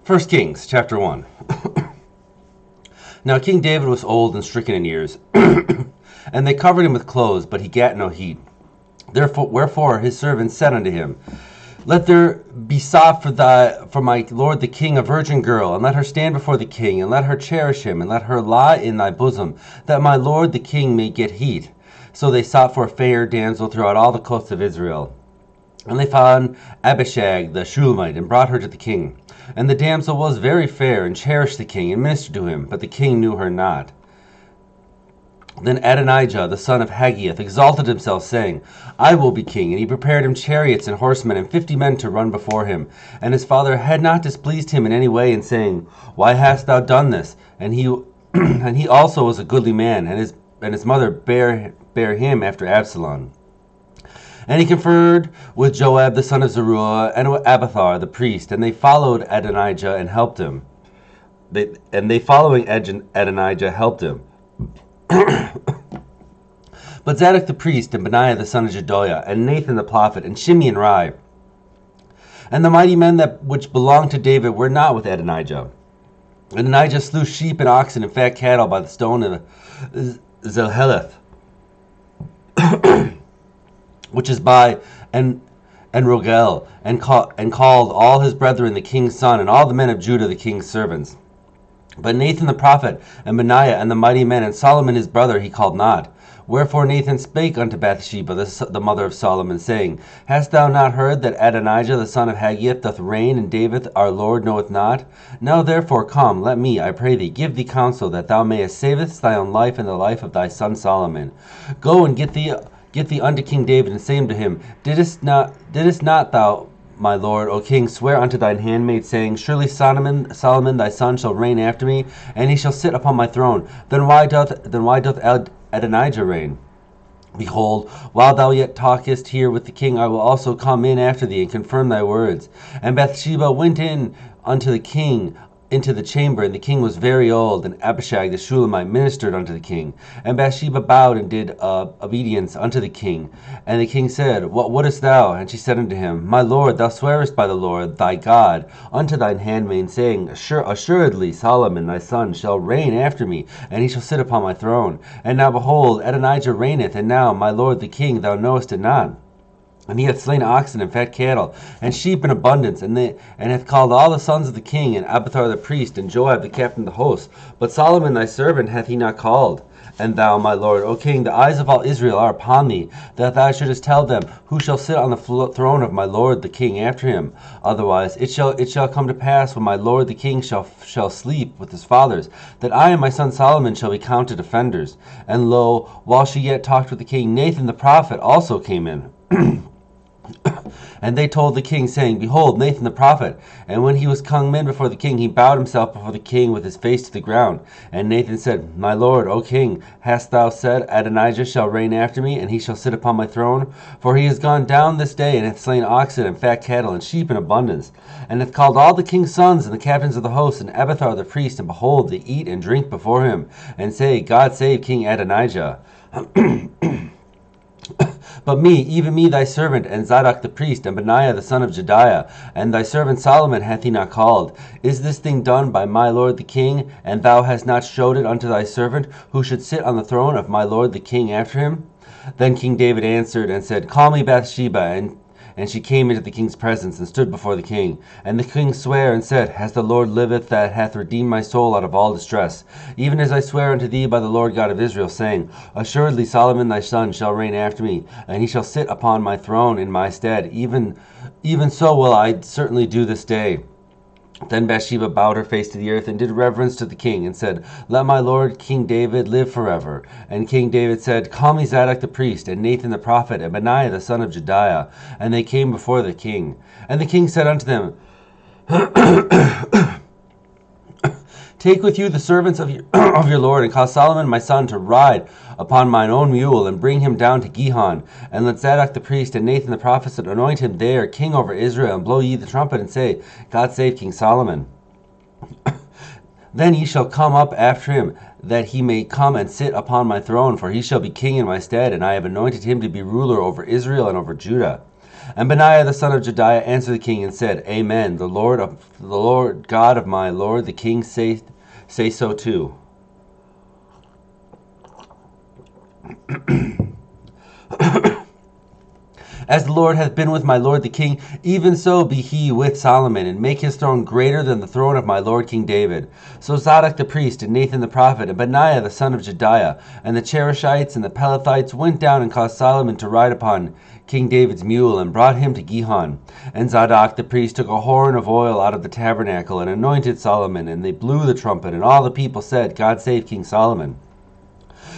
First Kings, chapter 1. Now King David was old and stricken in years, and they covered him with clothes, but he gat no heat. Wherefore his servants said unto him, Let there be sought for my lord the king a virgin girl, and let her stand before the king, and let her cherish him, and let her lie in thy bosom, that my lord the king may get heat. So they sought for a fair damsel throughout all the coasts of Israel. And they found Abishag the Shulamite, and brought her to the king. And the damsel was very fair, and cherished the king, and ministered to him, but the king knew her not. Then Adonijah the son of Haggith exalted himself, saying, I will be king. And he prepared him chariots and horsemen, and 50 men to run before him. And his father had not displeased him in any way, in saying, Why hast thou done this? And he and he also was a goodly man, and his mother bare him after Absalom. And he conferred with Joab the son of Zeruiah, and with Abiathar the priest, and they followed Adonijah and helped him. They following Adonijah helped him. But Zadok the priest, and Benaiah the son of Jehoiada, and Nathan the prophet, and Shimei and Rai, and the mighty men which belonged to David were not with Adonijah. Adonijah slew sheep and oxen and fat cattle by the stone of Zelheleth, which is by and Rogel, and called all his brethren the king's son, and all the men of Judah the king's servants. But Nathan the prophet, and Benaiah, and the mighty men, and Solomon his brother he called not. Wherefore Nathan spake unto Bathsheba, the mother of Solomon, saying, Hast thou not heard that Adonijah the son of Haggith doth reign, and David our Lord knoweth not? Now therefore come, let me, I pray thee, give thee counsel, that thou mayest savest thy own life and the life of thy son Solomon. Go and get thee unto King David, and say unto him, Didst not thou, my lord, O king, swear unto thine handmaid, saying, Surely Solomon thy son shall reign after me, and he shall sit upon my throne. Then why doth Adonijah reign? Behold, while thou yet talkest here with the king, I will also come in after thee, and confirm thy words. And Bathsheba went in unto the king into the chamber, and the king was very old, and Abishag the Shulamite ministered unto the king. And Bathsheba bowed and did obedience unto the king. And the king said, What wouldest thou? And she said unto him, My lord, thou swearest by the Lord thy God unto thine handmaid, saying, Assuredly Solomon thy son shall reign after me, and he shall sit upon my throne. And now behold, Adonijah reigneth, and now, my lord the king, thou knowest it not. And he hath slain oxen and fat cattle, and sheep in abundance, and hath called all the sons of the king, and Abiathar the priest, and Joab the captain of the host. But Solomon thy servant hath he not called. And thou, my lord, O king, the eyes of all Israel are upon thee, that thou shouldest tell them who shall sit on the throne of my lord the king after him. Otherwise it shall come to pass, when my lord the king shall sleep with his fathers, that I and my son Solomon shall be counted offenders. And lo, while she yet talked with the king, Nathan the prophet also came in. And they told the king, saying, Behold, Nathan the prophet. And when he was come in before the king, he bowed himself before the king with his face to the ground. And Nathan said, My lord, O king, hast thou said, Adonijah shall reign after me, and he shall sit upon my throne? For he is gone down this day, and hath slain oxen and fat cattle and sheep in abundance, and hath called all the king's sons and the captains of the host, and Abiathar the priest, and behold, they eat and drink before him, and say, God save King Adonijah. But me, even me thy servant, and Zadok the priest, and Benaiah the son of Jehoiada, and thy servant Solomon hath he not called. Is this thing done by my lord the king, and thou hast not showed it unto thy servant, who should sit on the throne of my lord the king after him? Then King David answered and said, Call me Bathsheba. And she came into the king's presence, and stood before the king. And the king sware and said, As the Lord liveth, that hath redeemed my soul out of all distress, even as I swear unto thee by the Lord God of Israel, saying, Assuredly Solomon thy son shall reign after me, and he shall sit upon my throne in my stead. Even so will I certainly do this day. Then Bathsheba bowed her face to the earth, and did reverence to the king, and said, Let my lord King David live forever. And King David said, Call me Zadok the priest, and Nathan the prophet, and Benaiah the son of Jehoiada. And they came before the king. And the king said unto them, Take with you the servants of your lord, and cause Solomon my son to ride upon mine own mule, and bring him down to Gihon. And let Zadok the priest and Nathan the prophet anoint him there king over Israel, and blow ye the trumpet, and say, God save King Solomon. Then ye shall come up after him, that he may come and sit upon my throne, for he shall be king in my stead, and I have anointed him to be ruler over Israel and over Judah. And Benaiah the son of Jediah answered the king and said, Amen. The Lord God of my lord the king say so too. As the Lord hath been with my lord the king, even so be he with Solomon, and make his throne greater than the throne of my lord King David. So Zadok the priest, and Nathan the prophet, and Benaiah the son of Jediah, and the Chereshites and the Pelethites went down and caused Solomon to ride upon King David's mule, and brought him to Gihon. And Zadok the priest took a horn of oil out of the tabernacle, and anointed Solomon, and they blew the trumpet, and all the people said, God save King Solomon.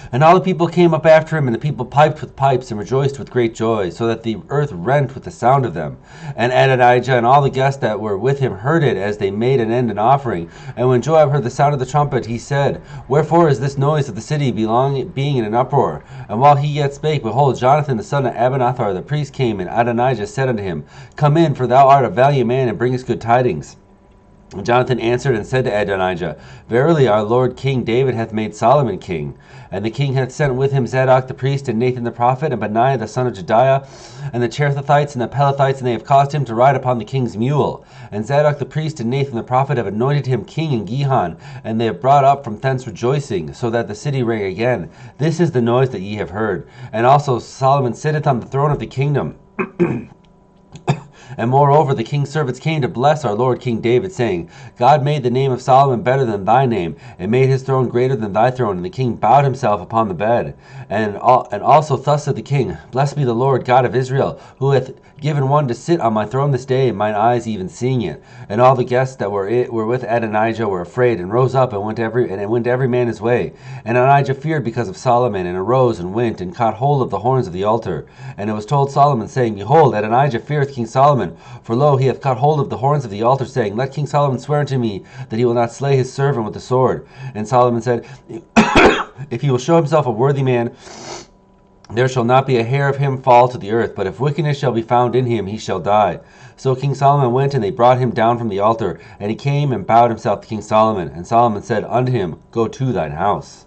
And all the people came up after him, and the people piped with pipes and rejoiced with great joy, so that the earth rent with the sound of them. And Adonijah and all the guests that were with him heard it as they made an end and offering. And when Joab heard the sound of the trumpet, he said, Wherefore is this noise of the city being in an uproar? And while he yet spake, behold, Jonathan the son of Abinathar the priest came, and Adonijah said unto him, Come in, for thou art a valiant man, and bringest good tidings. And Jonathan answered and said to Adonijah, Verily our lord King David hath made Solomon king. And the king hath sent with him Zadok the priest, and Nathan the prophet, and Benaiah the son of Jediah, and the Cherethites and the Pelethites, and they have caused him to ride upon the king's mule. And Zadok the priest and Nathan the prophet have anointed him king in Gihon, and they have brought up from thence rejoicing, so that the city rang again. This is the noise that ye have heard. And also Solomon sitteth on the throne of the kingdom. And moreover, the king's servants came to bless our lord King David, saying, God made the name of Solomon better than thy name, and made his throne greater than thy throne. And the king bowed himself upon the bed. And also thus said the king, Blessed be the Lord God of Israel, who hath given one to sit on my throne this day, and mine eyes even seeing it. And all the guests that were with Adonijah were afraid, and rose up, and went every man his way. And Adonijah feared because of Solomon, and arose, and went, and caught hold of the horns of the altar. And it was told Solomon, saying, Behold, Adonijah feareth King Solomon, for lo, he hath caught hold of the horns of the altar, saying, Let King Solomon swear unto me that he will not slay his servant with the sword. And Solomon said, If he will show himself a worthy man, there shall not be a hair of him fall to the earth, but if wickedness shall be found in him, he shall die. So King Solomon went, and they brought him down from the altar, and he came and bowed himself to King Solomon. And Solomon said unto him, Go to thine house.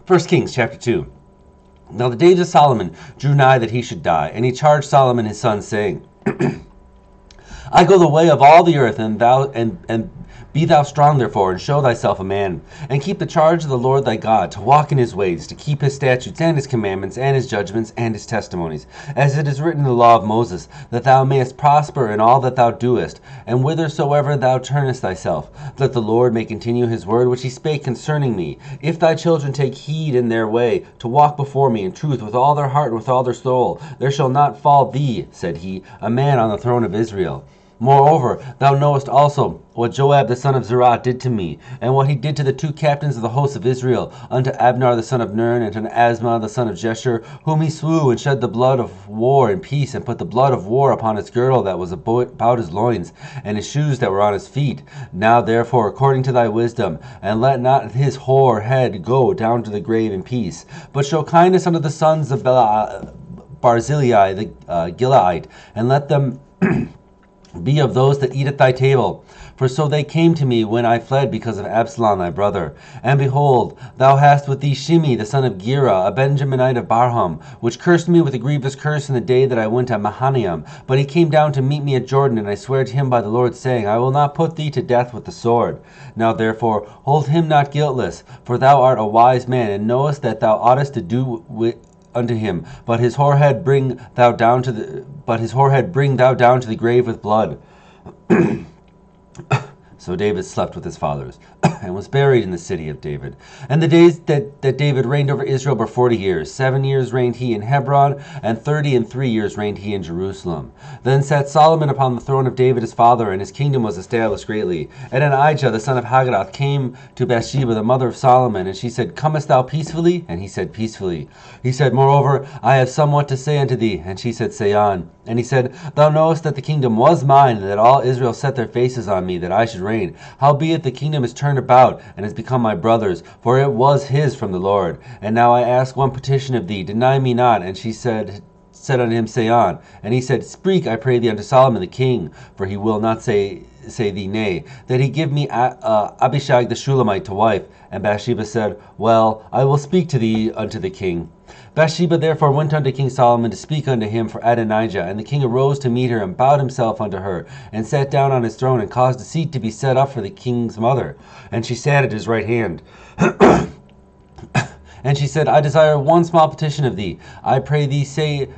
1 Kings chapter 2. Now the days of Solomon drew nigh that he should die, and he charged Solomon his son, saying, I go the way of all the earth, and be thou strong therefore, and show thyself a man, and keep the charge of the Lord thy God, to walk in his ways, to keep his statutes and his commandments and his judgments and his testimonies, as it is written in the law of Moses, that thou mayest prosper in all that thou doest, and whithersoever thou turnest thyself, that the Lord may continue his word which he spake concerning me. If thy children take heed in their way, to walk before me in truth with all their heart and with all their soul, there shall not fall thee, said he, a man on the throne of Israel. Moreover, thou knowest also what Joab the son of Zeruiah did to me, and what he did to the two captains of the hosts of Israel, unto Abner the son of Ner, and to Asmah the son of Jeshur, whom he slew, and shed the blood of war in peace, and put the blood of war upon his girdle that was about his loins, and his shoes that were on his feet. Now therefore, according to thy wisdom, and let not his whore head go down to the grave in peace, but show kindness unto the sons of Barzillai the Gileadite, and let them be of those that eat at thy table. For so they came to me when I fled because of Absalom thy brother. And behold, thou hast with thee Shimei the son of Gera, a Benjaminite of Barham, which cursed me with a grievous curse in the day that I went to Mahanaim. But he came down to meet me at Jordan, and I swear to him by the Lord, saying, I will not put thee to death with the sword. Now therefore hold him not guiltless, for thou art a wise man, and knowest that thou oughtest to do unto him, but his whorehead bring thou down to the grave with blood. So David slept with his fathers, and was buried in the city of David. And the days that David reigned over Israel were 40 years. 7 years reigned he in Hebron, and 33 years reigned he in Jerusalem. Then sat Solomon upon the throne of David his father, and his kingdom was established greatly. And Adonijah the son of Haggith came to Bathsheba the mother of Solomon, and she said, Comest thou peacefully? And he said, Peacefully. He said, Moreover, I have somewhat to say unto thee. And she said, Say on. And he said, Thou knowest that the kingdom was mine, and that all Israel set their faces on me, that I should reign. Howbeit the kingdom is turned turned about, and has become my brother's, for it was his from the Lord. And now I ask one petition of thee, deny me not. And she said unto him, Say on. And he said, Speak, I pray thee, unto Solomon the king, for he will not say thee nay, that he give me Abishag the Shulamite to wife. And Bathsheba said, Well, I will speak to thee unto the king. Bathsheba therefore went unto King Solomon to speak unto him for Adonijah. And the king arose to meet her, and bowed himself unto her, and sat down on his throne, and caused a seat to be set up for the king's mother. And she sat at his right hand. And she said, I desire one small petition of thee. I pray thee, say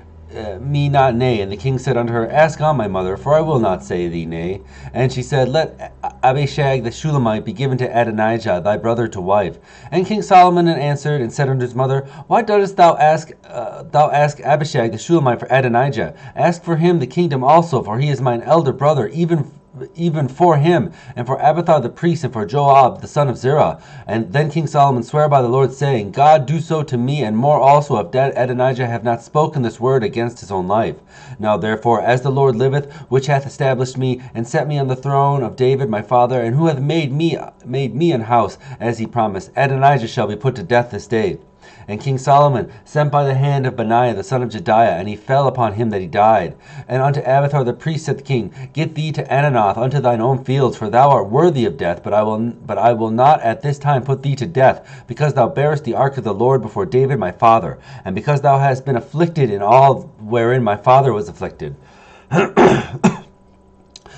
me not nay. And the king said unto her, Ask on, my mother, for I will not say thee nay. And she said, Let Abishag the Shulamite be given to Adonijah thy brother to wife. And King Solomon answered and said unto his mother, Why dost thou ask Abishag the Shulamite for Adonijah? Ask for him the kingdom also, for he is mine elder brother, even for him, and for Abiathar the priest, and for Joab the son of Zerah. And then King Solomon sware by the Lord, saying, God do so to me, and more also, if Adonijah have not spoken this word against his own life. Now therefore, as the Lord liveth, which hath established me, and set me on the throne of David my father, and who hath made me an house, as he promised, Adonijah shall be put to death this day. And King Solomon sent by the hand of Benaiah the son of Jediah, and he fell upon him that he died. And unto Abiathar the priest said the king, Get thee to Ananoth unto thine own fields, for thou art worthy of death, but I will not at this time put thee to death, because thou bearest the ark of the Lord before David my father, and because thou hast been afflicted in all wherein my father was afflicted.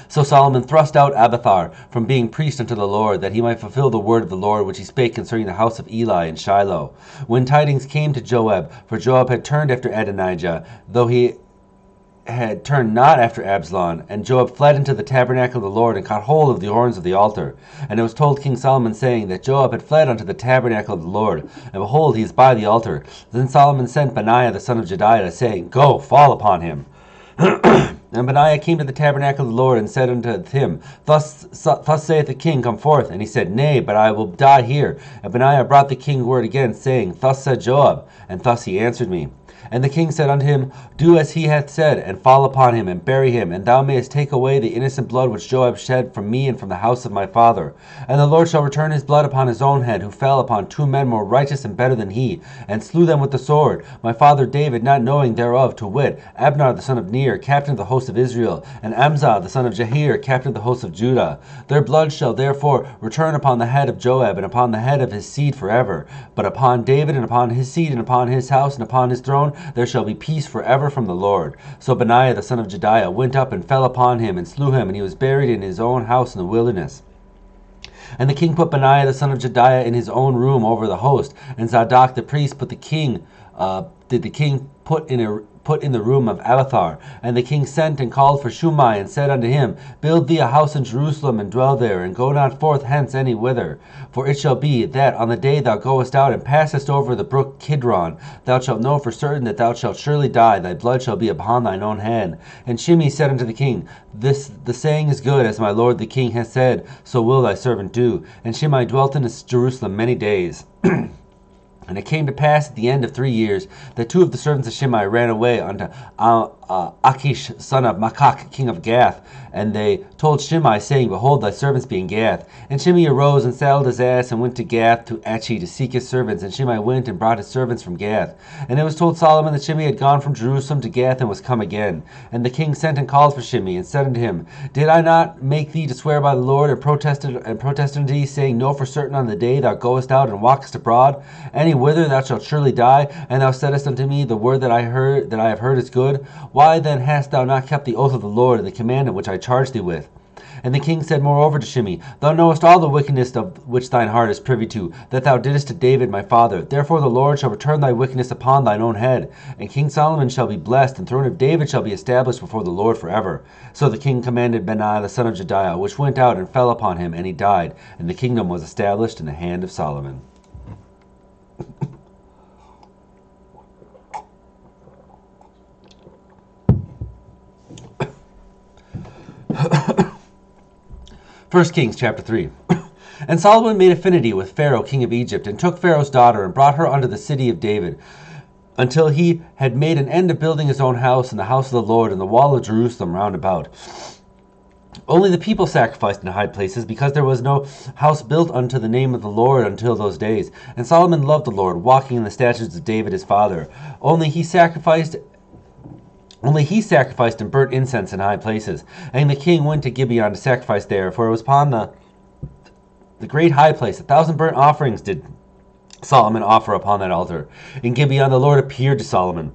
So Solomon thrust out Abiathar from being priest unto the Lord, that he might fulfill the word of the Lord which he spake concerning the house of Eli in Shiloh. When tidings came to Joab, for Joab had turned after Adonijah, though he had turned not after Absalom, and Joab fled into the tabernacle of the Lord, and caught hold of the horns of the altar. And it was told King Solomon, saying, that Joab had fled unto the tabernacle of the Lord, and behold, he is by the altar. Then Solomon sent Benaiah the son of Jediah, saying, Go, fall upon him. And Benaiah came to the tabernacle of the Lord, and said unto him, Thus saith the king, Come forth. And he said, Nay, but I will die here. And Benaiah brought the king word again, saying, Thus said Joab, and thus he answered me. And the king said unto him, Do as he hath said, and fall upon him, and bury him, and thou mayest take away the innocent blood which Joab shed from me and from the house of my father. And the Lord shall return his blood upon his own head, who fell upon two men more righteous and better than he, and slew them with the sword, my father David not knowing thereof, to wit, Abner the son of Ner, captain of the host of Israel, and Amzah the son of Jahir, captain of the host of Judah. Their blood shall therefore return upon the head of Joab, and upon the head of his seed forever. But upon David, and upon his seed, and upon his house, and upon his throne, there shall be peace forever from the Lord. So Benaiah the son of Jediah went up and fell upon him, and slew him, and he was buried in his own house in the wilderness. And the king put Benaiah the son of Jediah in his own room over the host, and Zadok the priest put the king put in the room of Abiathar. And the king sent and called for Shumai, and said unto him, Build thee a house in Jerusalem, and dwell there, and go not forth hence any whither. For it shall be, that on the day thou goest out, and passest over the brook Kidron, thou shalt know for certain that thou shalt surely die, thy blood shall be upon thine own hand. And Shimei said unto the king, The saying is good, as my lord the king hath said, so will thy servant do. And Shimei dwelt in Jerusalem many days. And it came to pass at the end of 3 years, that two of the servants of Shimei ran away unto Achish son of Makach king of Gath. And they told Shimei, saying, Behold, thy servants be in Gath. And Shimei arose and saddled his ass, and went to Gath to Achi to seek his servants. And Shimei went and brought his servants from Gath. And it was told Solomon that Shimei had gone from Jerusalem to Gath, and was come again. And the king sent and called for Shimei, and said unto him, Did I not make thee to swear by the Lord, and protested unto thee, saying, Know for certain on the day thou goest out and walkest abroad, any whither thou shalt surely die? And thou saidst unto me, The word that I have heard is good. Why then hast thou not kept the oath of the Lord, and the commandment which I charged thee with? And the king said moreover to Shimei, Thou knowest all the wickedness of which thine heart is privy to, that thou didst to David my father. Therefore the Lord shall return thy wickedness upon thine own head. And King Solomon shall be blessed, and the throne of David shall be established before the Lord forever. So the king commanded Benaiah the son of Jediah, which went out and fell upon him, and he died. And the kingdom was established in the hand of Solomon. First Kings chapter 3. And Solomon made affinity with Pharaoh king of Egypt, and took Pharaoh's daughter, and brought her unto the city of David, until he had made an end of building his own house, and the house of the Lord, and the wall of Jerusalem round about. Only the people sacrificed in high places, because there was no house built unto the name of the Lord until those days. And Solomon loved the Lord, walking in the statutes of David his father. Only he sacrificed and burnt incense in high places. And the king went to Gibeon to sacrifice there, for it was upon the great high place 1,000 burnt offerings did Solomon offer upon that altar. In Gibeon the Lord appeared to Solomon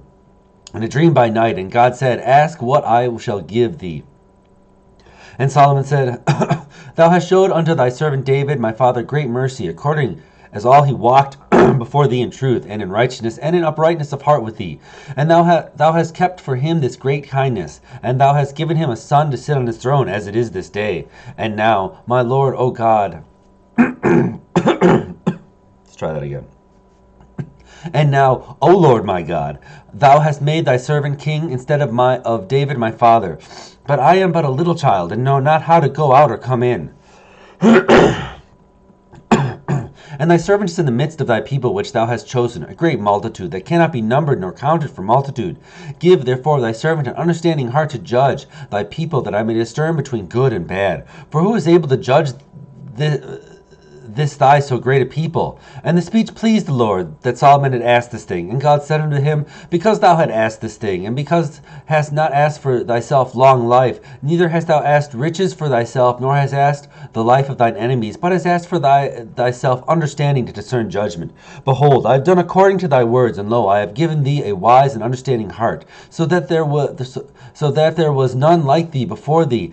in a dream by night, and God said, Ask what I shall give thee. And Solomon said, Thou hast showed unto thy servant David my father great mercy, according as all he walked before thee in truth, and in righteousness, and in uprightness of heart with thee. And thou hast kept for him this great kindness, and thou hast given him a son to sit on his throne, as it is this day. And now, my Lord, O God, let's try that again. And now, O Lord my God, thou hast made thy servant king instead of David my father. But I am but a little child, and know not how to go out or come in. And thy servant is in the midst of thy people which thou hast chosen, a great multitude, that cannot be numbered nor counted for multitude. Give therefore thy servant an understanding heart to judge thy people, that I may discern between good and bad. For who is able to judge this thy so great a people? And the speech pleased the Lord, that Solomon had asked this thing. And God said unto him, Because thou hast asked this thing, and because hast not asked for thyself long life, neither hast thou asked riches for thyself, nor hast asked the life of thine enemies, but hast asked for thyself understanding to discern judgment. Behold, I have done according to thy words, and lo, I have given thee a wise and understanding heart, so that there was none like thee before thee,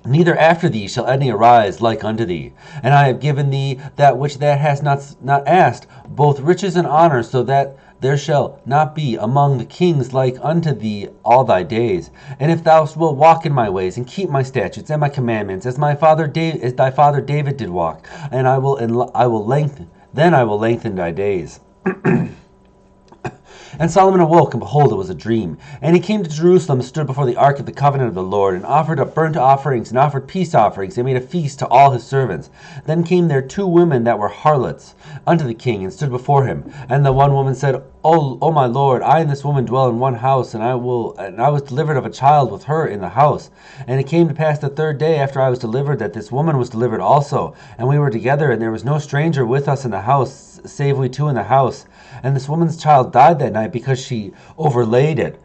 neither after thee shall any arise like unto thee. And I have given thee that which thou hast not asked, both riches and honor, so that there shall not be among the kings like unto thee all thy days. And if thou wilt walk in my ways, and keep my statutes and my commandments, as thy father David did walk, and I will lengthen thy days. And Solomon awoke, and behold, it was a dream. And he came to Jerusalem, and stood before the ark of the covenant of the Lord, and offered up burnt offerings, and offered peace offerings, and made a feast to all his servants. Then came there 2 women that were harlots unto the king, and stood before him. And the one woman said, O my Lord, I and this woman dwell in one house, and I was delivered of a child with her in the house. And it came to pass the 3rd day after I was delivered, that this woman was delivered also. And we were together, and there was no stranger with us in the house, save we 2 in the house. And this woman's child died that night, because she overlaid it.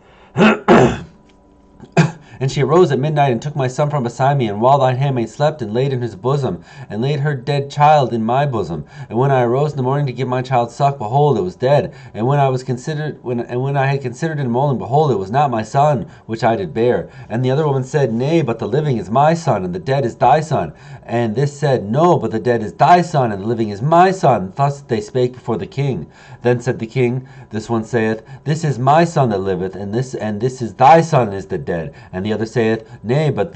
And she arose at midnight, and took my son from beside me, and while thine handmaid slept, and laid in his bosom, and laid her dead child in my bosom. And when I arose in the morning to give my child suck, behold, it was dead. And when I had considered in the morning, behold, it was not my son which I did bear. And the other woman said, Nay, but the living is my son, and the dead is thy son. And this said, No, but the dead is thy son, and the living is my son. Thus they spake before the king. Then said the king, This one saith, This is my son that liveth, and this is thy son is the dead. And the other saith, Nay, but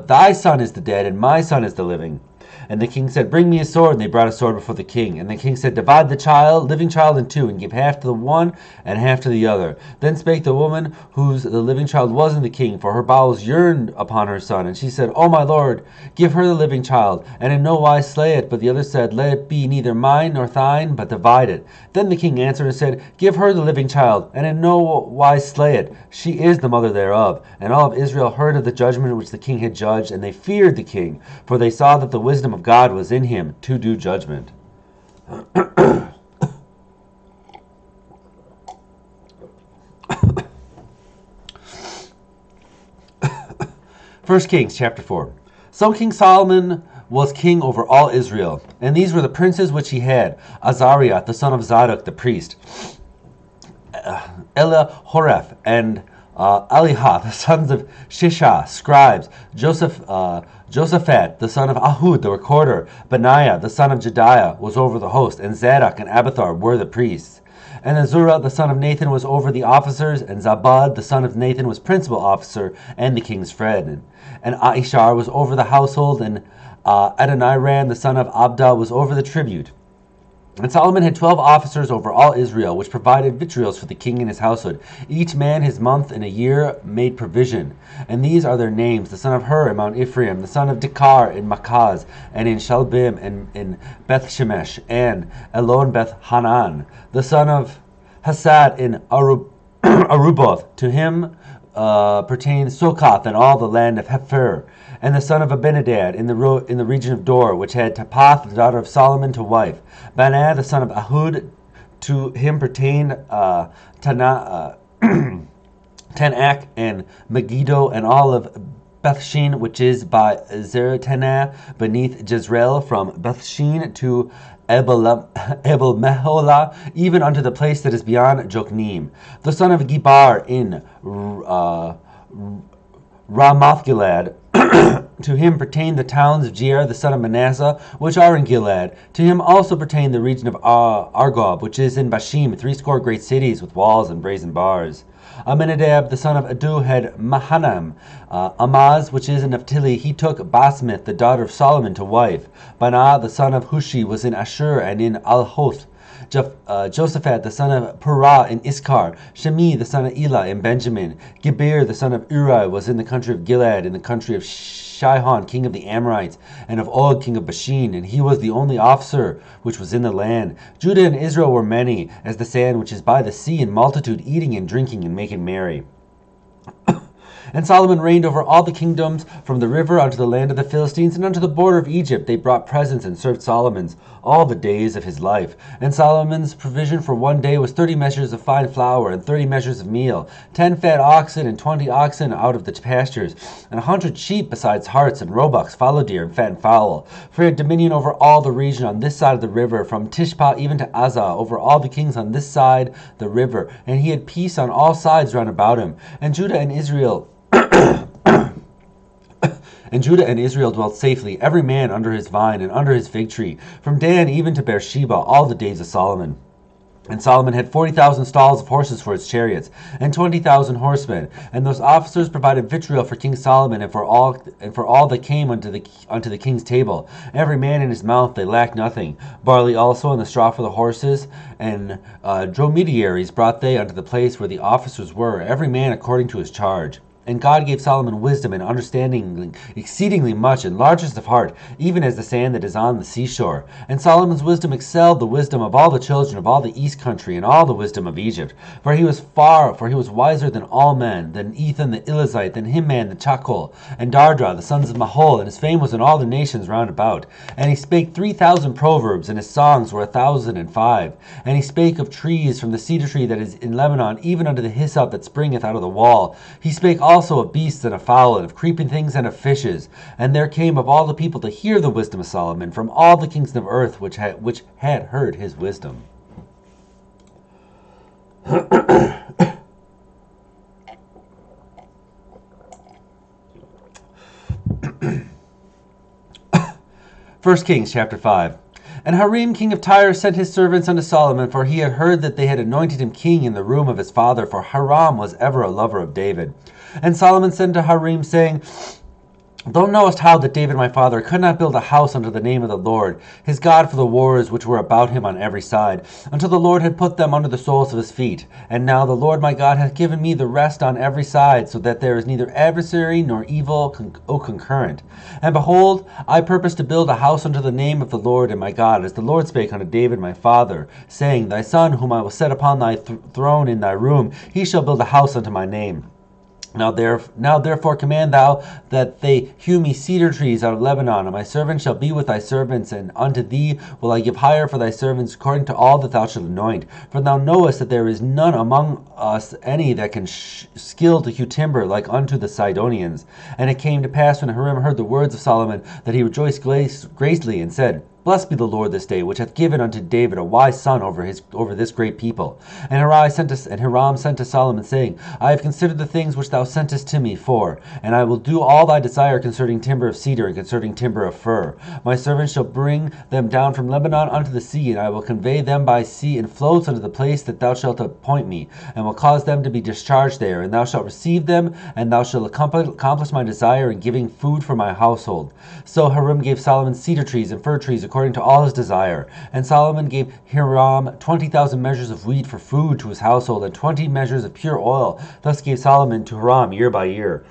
thy son is the dead, and my son is the living. And the king said, Bring me a sword. And they brought a sword before the king. And the king said, Divide the living child in 2, and give half to the one and half to the other. Then spake the woman whose the living child was in the king, for her bowels yearned upon her son. And she said, O my lord, give her the living child, and in no wise slay it. But the other said, Let it be neither mine nor thine, but divide it. Then the king answered and said, Give her the living child, and in no wise slay it. She is the mother thereof. And all of Israel heard of the judgment which the king had judged, and they feared the king, for they saw that the wisdom of God was in him to do judgment. 1 Kings chapter 4. So King Solomon was king over all Israel, and these were the princes which he had: Azariah the son of Zadok the priest, Elihoreph and Eliha, the sons of Shisha, scribes, Josaphat, the son of Ahud, the recorder, Benaiah, the son of Jediah, was over the host, and Zadok and Abiathar were the priests. And Azurah, the son of Nathan, was over the officers, and Zabad, the son of Nathan, was principal officer, and the king's friend. And Aishar was over the household, and Adoniram, the son of Abda, was over the tribute. And Solomon had 12 officers over all Israel, which provided victuals for the king and his household. Each man his month in a year made provision. And these are their names: the son of Hur in Mount Ephraim, the son of Dekar in Makaz, and in Shalbim, and in Beth Shemesh, and Elon Beth Hanan, the son of Hasad in Aruboth. To him pertained Sokoth and all the land of Hepher, and the son of Abinadab in the region of Dor, which had Taphath the daughter of Solomon to wife. Banah the son of Ahud, to him pertained Tanak and Megiddo and all of Bethshin, which is by Zeratanah beneath Jezreel, from Bethshin to Abel-Meholah, even unto the place that is beyond Jokneam. The son of Gibar in Ramoth-Gilead, to him pertain the towns of Jair, the son of Manasseh, which are in Gilead. To him also pertain the region of Argob, which is in Bashim, 80 great cities with walls and brazen bars. Aminadab, the son of Adu, had Mahanaim. Amaz, which is in Naphtali, he took Basmith, the daughter of Solomon, to wife. Banah, the son of Hushi, was in Ashur and in Alhoth. Josaphat, the son of Purah, in Iskar. Shemi, the son of Elah, in Benjamin. Gebir, the son of Uri, was in the country of Gilead, in the country of Shihon, king of the Amorites, and of Og, king of Bashan, and he was the only officer which was in the land. Judah and Israel were many, as the sand which is by the sea, in multitude, eating and drinking and making merry. And Solomon reigned over all the kingdoms, from the river unto the land of the Philistines, and unto the border of Egypt. They brought presents and served Solomon's all the days of his life. And Solomon's provision for one day was 30 measures of fine flour, and 30 measures of meal, 10 fat oxen, and 20 oxen out of the pastures, and 100 sheep, besides harts, and roebucks, fallow deer, and fat and fowl. For he had dominion over all the region on this side of the river, from Tishpa even to Azah, over all the kings on this side the river. And he had peace on all sides round about him. And Judah and Israel dwelt safely, every man under his vine and under his fig tree, from Dan even to Beersheba, all the days of Solomon. And Solomon had 40,000 stalls of horses for his chariots, and 20,000 horsemen. And those officers provided vitriol for King Solomon, and for all that came unto the king's table. Every man in his mouth, they lacked nothing. Barley also, and the straw for the horses, and dromedaries brought they unto the place where the officers were, every man according to his charge. And God gave Solomon wisdom and understanding exceedingly much, and largest of heart, even as the sand that is on the seashore. And Solomon's wisdom excelled the wisdom of all the children of all the east country, and all the wisdom of Egypt. For he was wiser than all men, than Ethan the Elizite, than Himman the Chakol, and Dardra the sons of Mahol, and his fame was in all the nations round about. And he spake 3,000 proverbs, and his songs were 1,005. And he spake of trees, from the cedar tree that is in Lebanon, even unto the hyssop that springeth out of the wall. He spake also of beasts and of fowl, and of creeping things and of fishes. And there came of all the people to hear the wisdom of Solomon, from all the kings of earth which had heard his wisdom. First Kings chapter 5. And Hiram king of Tyre sent his servants unto Solomon, for he had heard that they had anointed him king in the room of his father, for Hiram was ever a lover of David. And Solomon sent to Hiram, saying, Thou knowest how that David my father could not build a house unto the name of the Lord, his God, for the wars which were about him on every side, until the Lord had put them under the soles of his feet. And now the Lord my God hath given me the rest on every side, so that there is neither adversary nor evil concurrent. And behold, I purpose to build a house unto the name of the Lord and my God, as the Lord spake unto David my father, saying, Thy son, whom I will set upon thy throne in thy room, he shall build a house unto my name. Now therefore command thou that they hew me cedar trees out of Lebanon, and my servant shall be with thy servants, and unto thee will I give hire for thy servants according to all that thou shalt anoint. For thou knowest that there is none among us any that can skill to hew timber like unto the Sidonians. And it came to pass, when Hiram heard the words of Solomon, that he rejoiced greatly, and said, Blessed be the Lord this day, which hath given unto David a wise son over this great people. And Hiram sent to Solomon, saying, I have considered the things which thou sentest to me for, and I will do all thy desire concerning timber of cedar and concerning timber of fir. My servants shall bring them down from Lebanon unto the sea, and I will convey them by sea in floats unto the place that thou shalt appoint me, and will cause them to be discharged there. And thou shalt receive them, and thou shalt accomplish my desire in giving food for my household. So Hiram gave Solomon cedar trees and fir trees according to all his desire. And Solomon gave Hiram 20,000 measures of wheat for food to his household, and 20 measures of pure oil. Thus gave Solomon to Hiram year by year.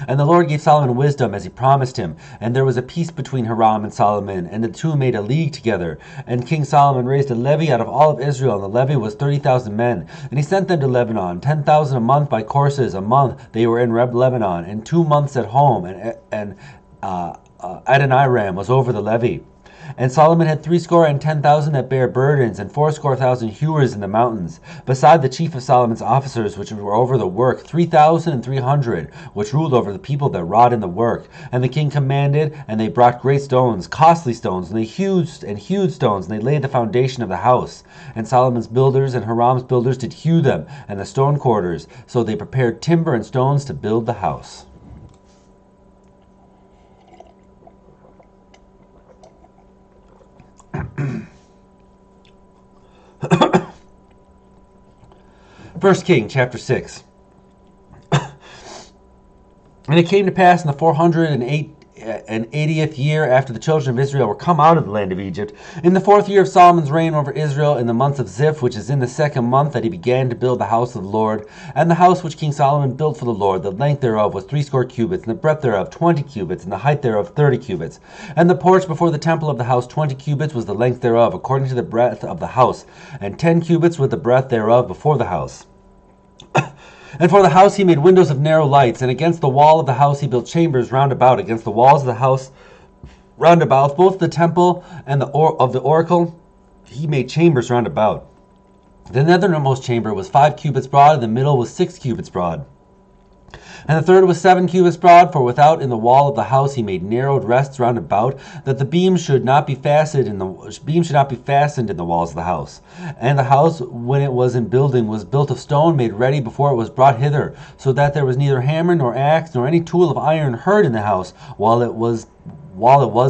And the Lord gave Solomon wisdom as he promised him. And there was a peace between Hiram and Solomon, and the two made a league together. And King Solomon raised a levy out of all of Israel, and the levy was 30,000 men. And he sent them to Lebanon, 10,000 a month by courses. A month they were in Lebanon, and 2 months at home. And Adoniram was over the levy. And Solomon had 70,000 that bare burdens, and 80,000 hewers in the mountains, beside the chief of Solomon's officers, which were over the work, 3,300, which ruled over the people that wrought in the work. And the king commanded, and they brought great stones, costly stones, and they hewed stones, and they laid the foundation of the house. And Solomon's builders and Hiram's builders did hew them, and the stone quarters. So they prepared timber and stones to build the house. First King, chapter 6. And it came to pass in the 480th year after the children of Israel were come out of the land of Egypt, in the 4th year of Solomon's reign over Israel, in the month of Ziph, which is in the 2nd month, that he began to build the house of the Lord. And the house which King Solomon built for the Lord, the length thereof was 60 cubits, and the breadth thereof 20 cubits, and the height thereof 30 cubits. And the porch before the temple of the house 20 cubits was the length thereof, according to the breadth of the house, and 10 cubits with the breadth thereof before the house. And for the house he made windows of narrow lights, and against the wall of the house he built chambers round about, against the walls of the house round about, both the temple and of the oracle he made chambers round about. The nethermost chamber was 5 cubits broad, and the middle was 6 cubits broad. And the third was 7 cubits broad, for without in the wall of the house he made narrowed rests round about, that the beams should not be fastened in the walls of the house. And the house, when it was in building, was built of stone made ready before it was brought hither, so that there was neither hammer nor axe nor any tool of iron heard in the house while it was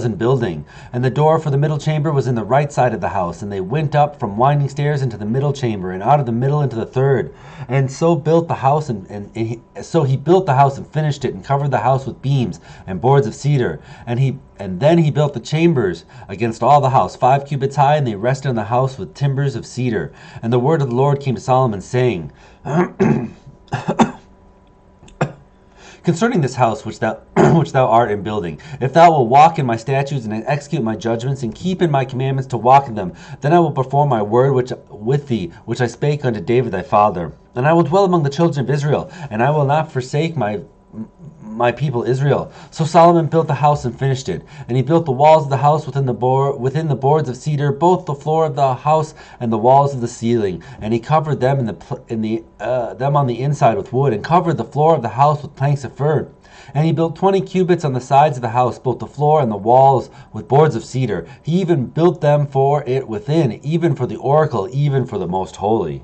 in building. And the door for the middle chamber was in the right side of the house, and they went up from winding stairs into the middle chamber, and out of the middle into the third. And so built the house, so he built the house and finished it, and covered the house with beams and boards of cedar. And then he built the chambers against all the house, 5 cubits high, and they rested on the house with timbers of cedar. And the word of the Lord came to Solomon, saying, concerning this house which thou art in building, if thou wilt walk in my statutes and execute my judgments and keep in my commandments to walk in them, then I will perform my word with thee, which I spake unto David thy father. And I will dwell among the children of Israel, and I will not forsake my people Israel. So Solomon built the house and finished it. And he built the walls of the house within the boards of cedar, both the floor of the house and the walls of the ceiling. And he covered them them on the inside with wood, and covered the floor of the house with planks of fir. And he built 20 cubits on the sides of the house, both the floor and the walls with boards of cedar. He even built them for it within, even for the oracle, even for the most holy.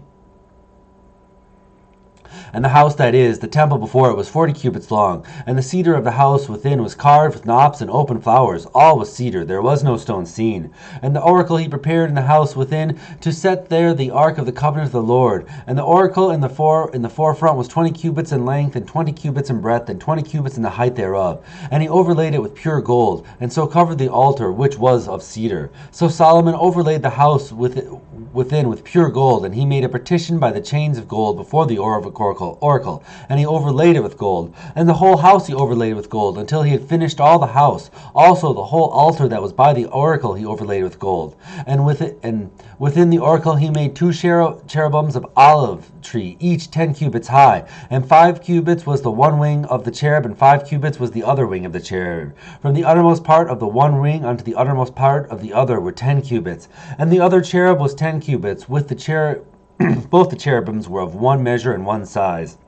And the house, that is, the temple before it, was 40 cubits long. And the cedar of the house within was carved with knops and open flowers. All was cedar. There was no stone seen. And the oracle he prepared in the house within, to set there the ark of the covenant of the Lord. And the oracle in the forefront was 20 cubits in length, and 20 cubits in breadth, and 20 cubits in the height thereof. And he overlaid it with pure gold, and so covered the altar, which was of cedar. So Solomon overlaid the house within with pure gold, and he made a partition by the chains of gold before the oracle, and he overlaid it with gold. And the whole house he overlaid with gold, until he had finished all the house. Also the whole altar that was by the oracle he overlaid with gold. And within the oracle he made 2 cherubims of olive tree, each 10 cubits high. And 5 cubits was the one wing of the cherub, and 5 cubits was the other wing of the cherub. From the uttermost part of the one wing unto the uttermost part of the other were 10 cubits. And the other cherub was 10 cubits, with the cherub. Both the cherubims were of one measure and one size.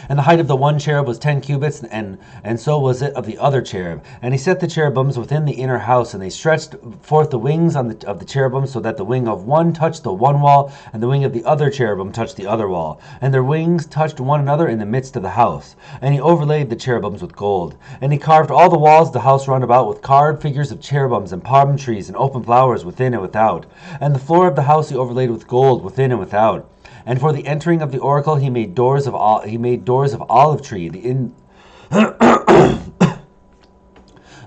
And the height of the one cherub was 10 cubits, and so was it of the other cherub. And he set the cherubims within the inner house, and they stretched forth the wings of the cherubim, so that the wing of one touched the one wall, and the wing of the other cherubim touched the other wall. And their wings touched one another in the midst of the house. And he overlaid the cherubims with gold. And he carved all the walls of the house round about with carved figures of cherubims and palm trees and open flowers within and without. And the floor of the house he overlaid with gold within and without. And for the entering of the oracle he made doors of olive tree.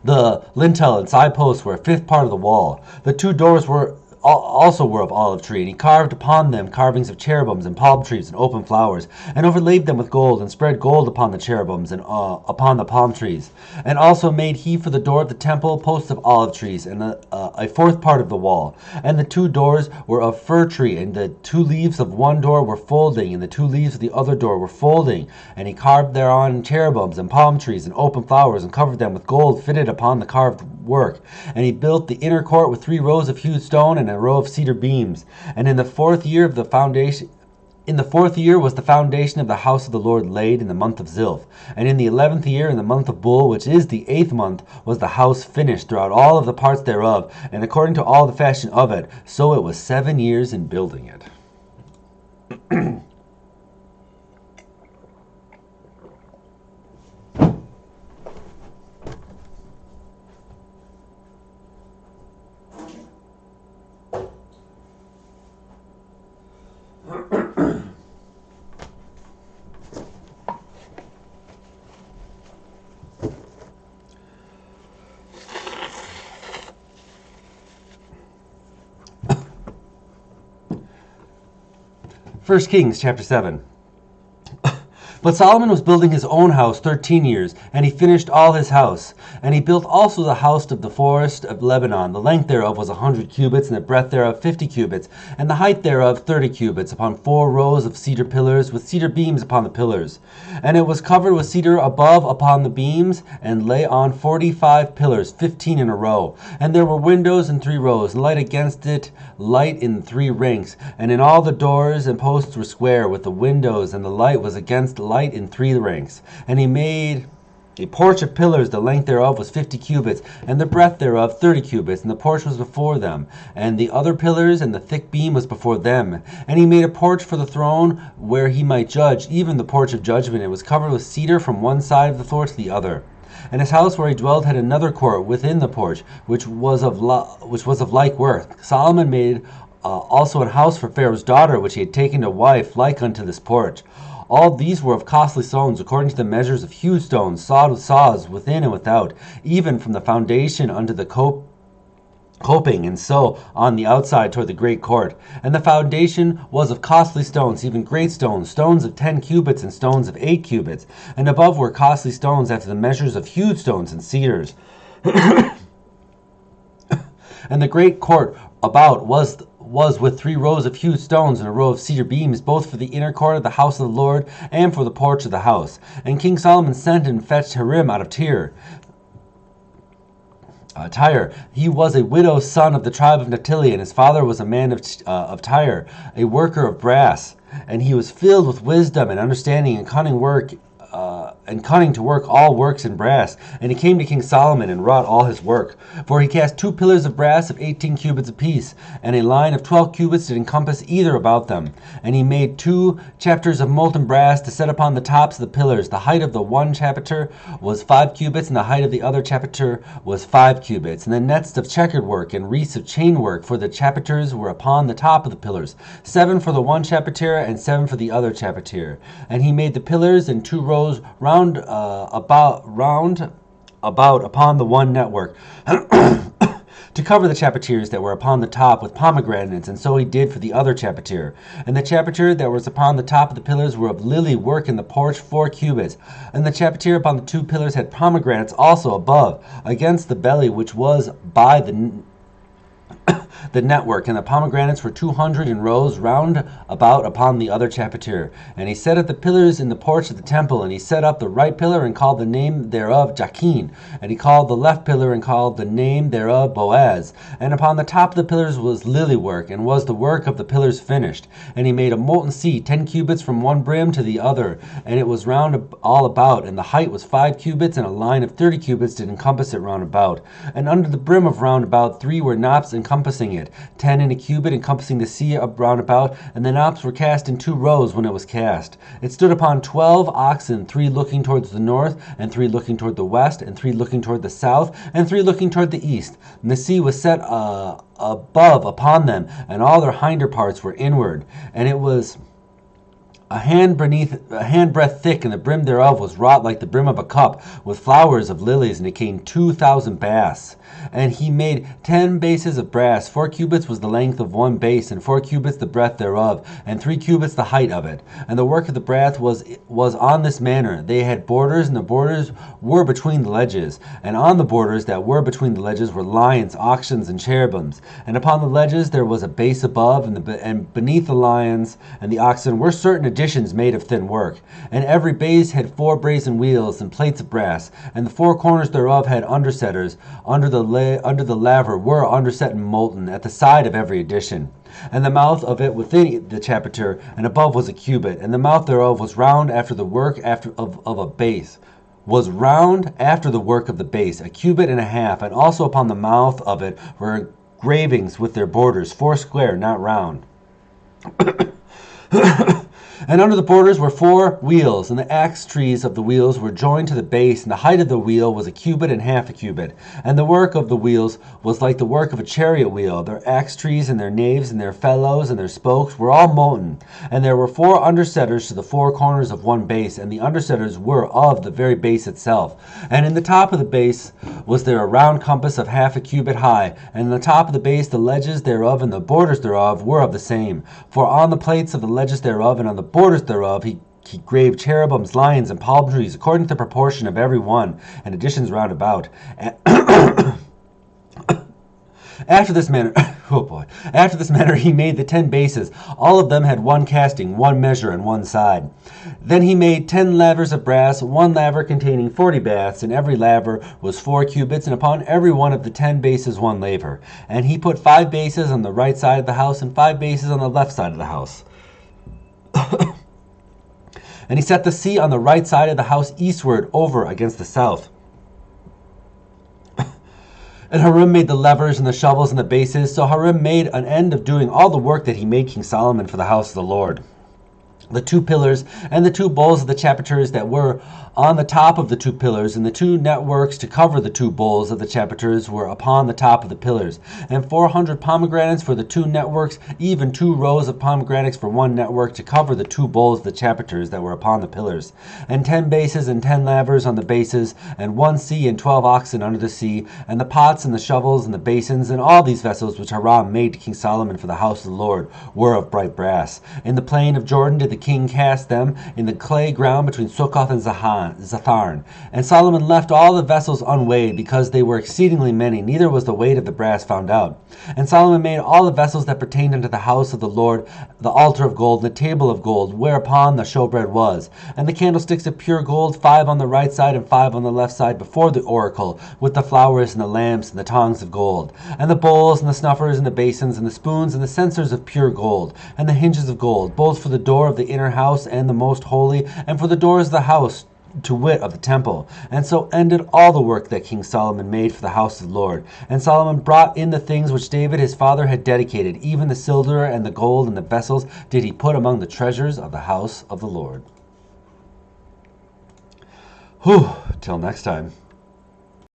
The lintel and side posts were a fifth part of the wall. The 2 doors were also were of olive tree, and he carved upon them carvings of cherubims and palm trees and open flowers, and overlaid them with gold, and spread gold upon the cherubims and upon the palm trees. And also made he for the door of the temple posts of olive trees, and a fourth part of the wall. And the two doors were of fir tree, and the two leaves of one door were folding, and the two leaves of the other door were folding. And he carved thereon cherubims and palm trees and open flowers, and covered them with gold fitted upon the carved work. And he built the inner court with 3 rows of hewed stone and a row of cedar beams. And in the 4th year of the foundation, in the 4th year was the foundation of the house of the Lord laid in the month of Zilph. And in the 11th year, in the month of Bul, which is the 8th month, was the house finished throughout all of the parts thereof, and according to all the fashion of it. So it was 7 years in building it. First Kings chapter 7. But Solomon was building his own house 13 years, and he finished all his house. And he built also the house of the forest of Lebanon. The length thereof was 100 cubits, and the breadth thereof 50 cubits, and the height thereof 30 cubits, upon 4 rows of cedar pillars, with cedar beams upon the pillars. And it was covered with cedar above upon the beams, and lay on 45 pillars, 15 in a row. And there were windows in 3 rows, and light against it, light in 3 ranks. And in all the doors and posts were square, with the windows, and the light was against light in 3 ranks. And he made a porch of pillars. The length thereof was 50 cubits, and the breadth thereof 30 cubits, and the porch was before them. And the other pillars and the thick beam was before them. And he made a porch for the throne where he might judge, even the porch of judgment. It was covered with cedar from one side of the floor to the other. And his house where he dwelt had another court within the porch, which was of like work. Solomon made also an house for Pharaoh's daughter, which he had taken to wife, like unto this porch. All these were of costly stones, according to the measures of hewed stones, sawed with saws, within and without, even from the foundation unto the coping, and so on the outside toward the great court. And the foundation was of costly stones, even great stones, stones of 10 cubits, and stones of 8 cubits. And above were costly stones after the measures of hewed stones and cedars. And the great court about was with 3 rows of hewed stones and a row of cedar beams, both for the inner court of the house of the Lord and for the porch of the house. And King Solomon sent and fetched Hiram out of Tyre. He was a widow's son of the tribe of Naphtali, and his father was a man of Tyre, a worker of brass. And he was filled with wisdom and understanding and cunning to work all works in brass. And he came to King Solomon and wrought all his work. For he cast 2 pillars of brass of 18 cubits apiece, and a line of 12 cubits did encompass either about them. And he made 2 chapters of molten brass to set upon the tops of the pillars. The height of the one chapiter was 5 cubits, and the height of the other chapiter was 5 cubits. And the nets of checkered work and wreaths of chain work for the chapiters were upon the top of the pillars, 7 for the one chapiter and 7 for the other chapiter. And he made the pillars in 2 rows round about upon the one network to cover the chapiters that were upon the top with pomegranates, and so he did for the other chapiter. And the chapiter that was upon the top of the pillars were of lily work in the porch 4 cubits. And the chapiter upon the 2 pillars had pomegranates also above, against the belly which was by the network, and the pomegranates were 200 in rows round about upon the other chapiter. And he set up the pillars in the porch of the temple, and he set up the right pillar and called the name thereof Jachin, and he called the left pillar and called the name thereof Boaz. And upon the top of the pillars was lily work, and was the work of the pillars finished. And he made a molten sea 10 cubits from one brim to the other, and it was round all about, and the height was 5 cubits, and a line of 30 cubits did encompass it round about. And under the brim of round about 3 were knops encompassing it, 10 in a cubit, encompassing the sea round about, and the knops were cast in 2 rows when it was cast. It stood upon 12 oxen, 3 looking towards the north, and 3 looking toward the west, and 3 looking toward the south, and 3 looking toward the east. And the sea was set above upon them, and all their hinder parts were inward. And it was a handbreadth thick, and the brim thereof was wrought like the brim of a cup, with flowers of lilies, and it came 2,000 baths. And he made 10 bases of brass. 4 cubits was the length of one base, and 4 cubits the breadth thereof, and 3 cubits the height of it. And the work of the brass was on this manner. They had borders, and the borders were between the ledges. And on the borders that were between the ledges were lions, oxen, and cherubims. And upon the ledges there was a base above, and beneath the lions and the oxen were certain additions made of thin work. And every base had 4 brazen wheels and plates of brass, and the 4 corners thereof had undersetters. Under the laver were underset and molten at the side of every addition. And the mouth of it within the chapiter and above was a cubit, and the mouth thereof was round after the work of a base. Was round after the work of the base, a cubit and a half, and also upon the mouth of it were engravings with their borders, 4 square, not round. And under the borders were 4 wheels, and the axe trees of the wheels were joined to the base, and the height of the wheel was a cubit and half a cubit. And the work of the wheels was like the work of a chariot wheel. Their axe trees and their naves and their felloes and their spokes were all molten. And there were 4 undersetters to the 4 corners of one base, and the undersetters were of the very base itself. And in the top of the base was there a round compass of half a cubit high, and in the top of the base the ledges thereof and the borders thereof were of the same. For on the plates of the ledges thereof and on the borders thereof he graved cherubims, lions, and palm trees, according to the proportion of every one, and additions round about. After this manner, after this manner he made the 10 bases. All of them had 1 casting, 1 measure, and 1 side. Then he made 10 lavers of brass, 1 laver containing 40 baths, and every laver was 4 cubits, and upon every one of the 10 bases 1 laver. And he put 5 bases on the right side of the house, and 5 bases on the left side of the house. And he set the sea on the right side of the house eastward over against the south. And Hiram made the levers and the shovels and the bases. So Hiram made an end of doing all the work that he made King Solomon for the house of the Lord. The 2 pillars and the 2 bowls of the chapiters that were on the top of the 2 pillars, and the 2 networks to cover the 2 bowls of the chapiters were upon the top of the pillars, and 400 pomegranates for the 2 networks, even 2 rows of pomegranates for 1 network to cover the 2 bowls of the chapiters that were upon the pillars, and 10 bases and 10 lavers on the bases, and 1 sea and 12 oxen under the sea, and the pots and the shovels and the basins, and all these vessels which Hiram made to King Solomon for the house of the Lord were of bright brass. In the plain of Jordan did the king cast them, in the clay ground between Succoth and Zatharn. And Solomon left all the vessels unweighed, because they were exceedingly many, neither was the weight of the brass found out. And Solomon made all the vessels that pertained unto the house of the Lord, the altar of gold, and the table of gold, whereupon the showbread was, and the candlesticks of pure gold, 5 on the right side and 5 on the left side before the oracle, with the flowers and the lamps and the tongs of gold, and the bowls and the snuffers and the basins and the spoons and the censers of pure gold, and the hinges of gold, both for the door of the inner house and the most holy, and for the doors of the house, to wit, of the temple. And so ended all the work that King Solomon made for the house of the Lord. And Solomon brought in the things which David his father had dedicated, even the silver and the gold and the vessels did he put among the treasures of the house of the Lord. Till next time.